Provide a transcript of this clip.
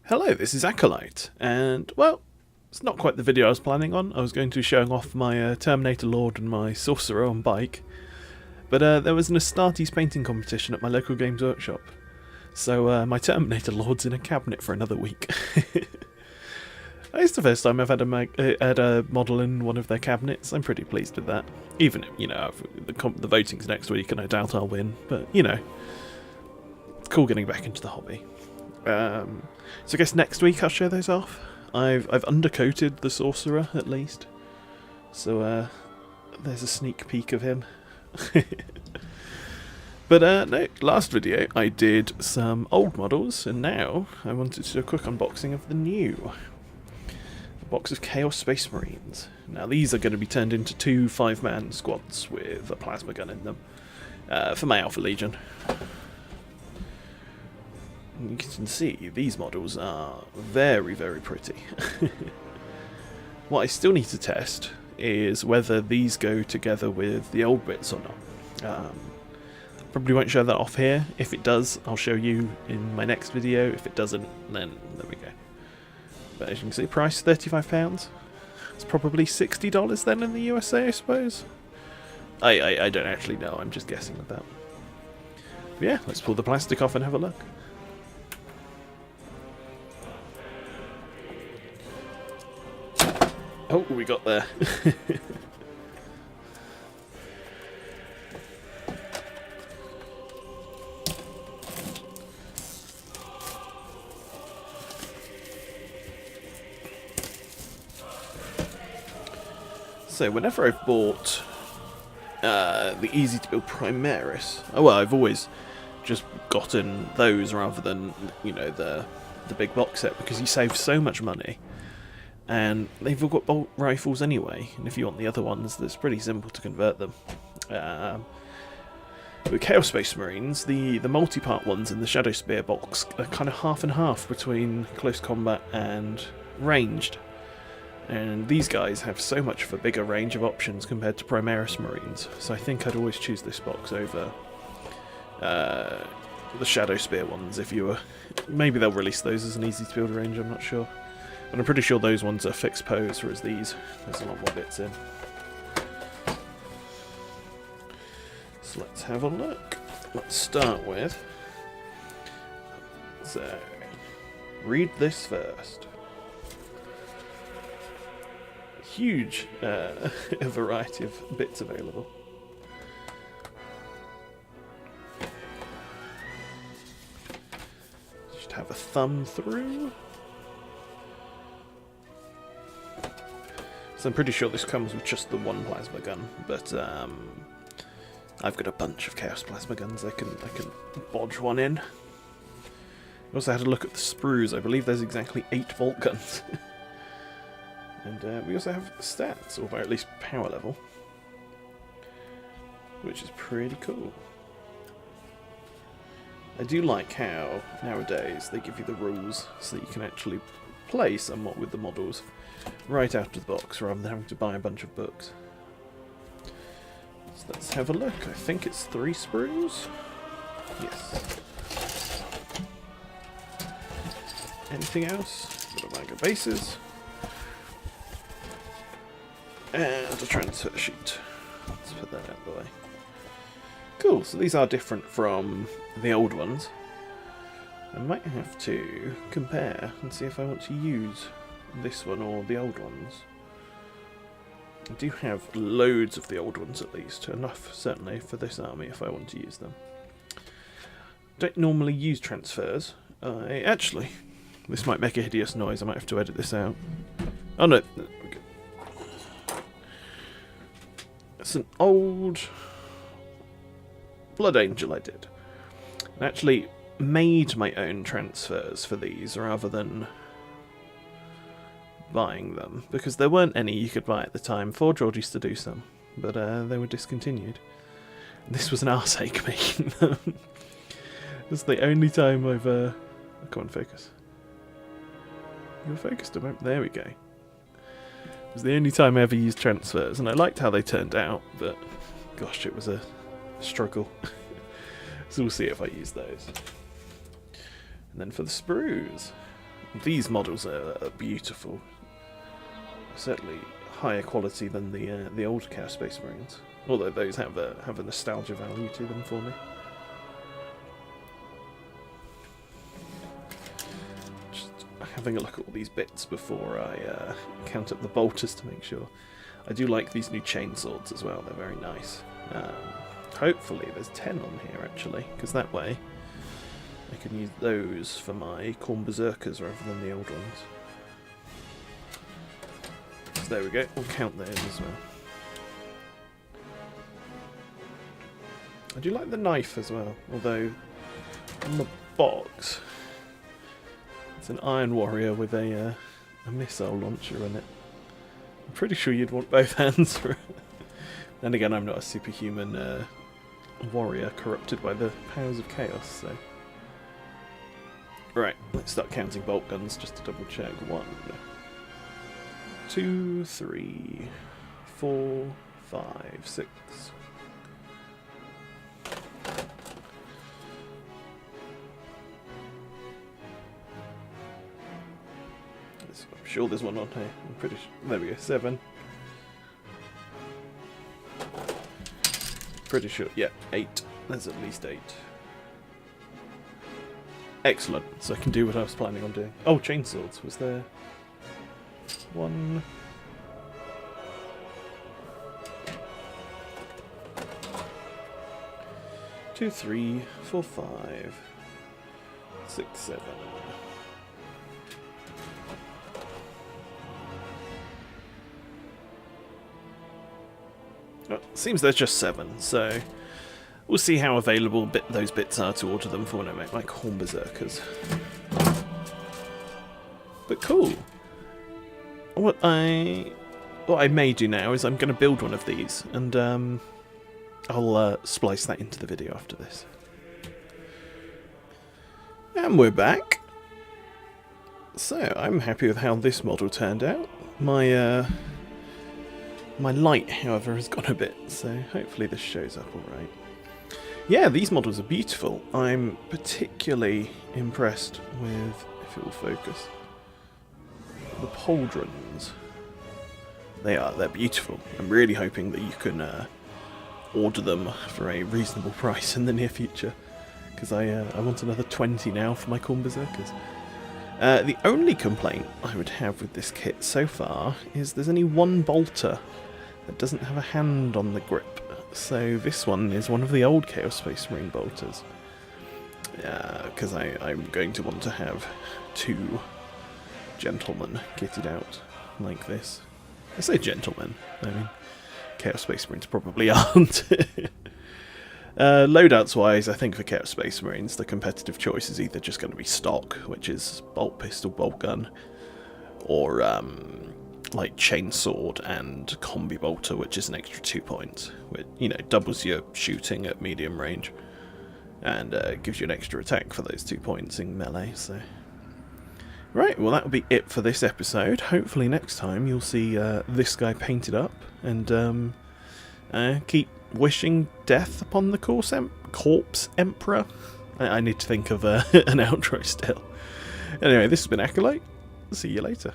Hello, this is Acolyte, and, well, it's not quite the video I was planning on. I was going to be showing off my Terminator Lord and my Sorcerer on bike, but there was an Astartes painting competition at my local Games Workshop, so my Terminator Lord's in a cabinet for another week. It's the first time I've had a model in one of their cabinets. I'm pretty pleased with that. Even, you know, the voting's next week and I doubt I'll win, but, you know, it's cool getting back into the hobby. So I guess next week I'll show those off. I've undercoated the Sorcerer at least, so there's a sneak peek of him. But no, last video I did some old models, and now I wanted to do a quick unboxing of the new. A box of Chaos Space Marines. Now these are going to be turned into two 5-man squads with a plasma gun in them for my Alpha Legion. You can see these models are very, very pretty. What I still need to test is whether these go together with the old bits or not. Probably won't show that off here. If it does, I'll show you in my next video. If it doesn't, then there we go. But as you can see, price £35. It's probably $60 then in the USA, I suppose. I don't actually know, I'm just guessing at that. But yeah, let's pull the plastic off and have a look. Oh, we got there. So, whenever I've bought the easy-to-build Primaris, I've always just gotten those rather than, you know, the big box set, because you save so much money. And they've all got bolt rifles anyway, and if you want the other ones, it's pretty simple to convert them. With Chaos Space Marines, the multi-part ones in the Shadow Spear box are kind of half and half between close combat and ranged. And these guys have so much of a bigger range of options compared to Primaris Marines, so I think I'd always choose this box over the Shadow Spear ones if you were... Maybe they'll release those as an easy-to-build range, I'm not sure. But I'm pretty sure those ones are fixed pose, whereas these, there's a lot more bits in. So let's have a look. Let's start with... So, read this first. Huge variety of bits available. Just have a thumb through. So I'm pretty sure this comes with just the one plasma gun, but I've got a bunch of Chaos plasma guns. I can bodge one in. I also had a look at the sprues. I believe there's exactly 8 volt guns. And we also have stats, or at least power level, which is pretty cool. I do like how nowadays they give you the rules so that you can actually play somewhat with the models right out of the box rather than having to buy a bunch of books. So let's have a look. I think it's 3 sprues. Yes. Anything else? Got a bag of bases. And a transfer sheet. Let's put that out of the way. Cool, so these are different from the old ones. I might have to compare and see if I want to use this one or the old ones. I do have loads of the old ones at least, enough certainly for this army if I want to use them. Don't normally use transfers. Actually, this might make a hideous noise, I might have to edit this out. Oh no, okay. It's an old Blood Angel I did. I actually made my own transfers for these rather than buying them, because there weren't any you could buy at the time. Forge World used to do some, but they were discontinued. This was an arseache making them. This is the only time I've... Come on, focus. You're focused about... There we go. It was the only time I ever used transfers, and I liked how they turned out, but gosh, it was a struggle. So we'll see if I use those. And then for the sprues, these models are beautiful. Certainly higher quality than the old Chaos Space Marines, although those have a nostalgia value to them for me. Just having a look at all these bits before I count up the bolters to make sure. I do like these new chainswords as well, they're very nice. Hopefully there's 10 on here actually, because that way I can use those for my Khorne Berserkers rather than the old ones. So there we go, we'll count those as well. I do like the knife as well, although on the box it's an Iron Warrior with a missile launcher in it. I'm pretty sure you'd want both hands for it. Then again, I'm not a superhuman warrior corrupted by the powers of chaos, so... Right, let's start counting bolt guns just to double check. 1, 2, 3, 4, 5, 6. I'm sure there's one on here. I'm pretty sure. There we go, 7. Pretty sure, yeah, 8. There's at least 8. Excellent, so I can do what I was planning on doing. Oh, chainswords, was there 1? 2, 3, 4, 5, 6, 7. Oh, seems there's just 7, so we'll see how available those bits are to order them for when I make my Khorne Berserkers. But cool. What I may do now is I'm going to build one of these, and I'll splice that into the video after this. And we're back. So I'm happy with how this model turned out. My light, however, has gone a bit, so hopefully this shows up alright. Yeah, these models are beautiful. I'm particularly impressed with, if it will focus, the pauldrons. They're beautiful. I'm really hoping that you can order them for a reasonable price in the near future, because I want another 20 now for my Khorne Berserkers. The only complaint I would have with this kit so far is there's only one bolter that doesn't have a hand on the grip. So this one is one of the old Chaos Space Marine bolters. Because I'm going to want to have 2 gentlemen kitted out like this. I say gentlemen, I mean Chaos Space Marines probably aren't. Loadouts wise, I think for Chaos Space Marines the competitive choice is either just going to be stock, which is bolt pistol, bolt gun, or like chainsword and combi bolter, which is an extra 2 points, which, you know, doubles your shooting at medium range and gives you an extra attack for those 2 points in melee. So right, well that'll be it for this episode. Hopefully next time you'll see this guy painted up, and keep wishing death upon the corpse emperor. I need to think of an outro still. Anyway, this has been Acolyte. See you later.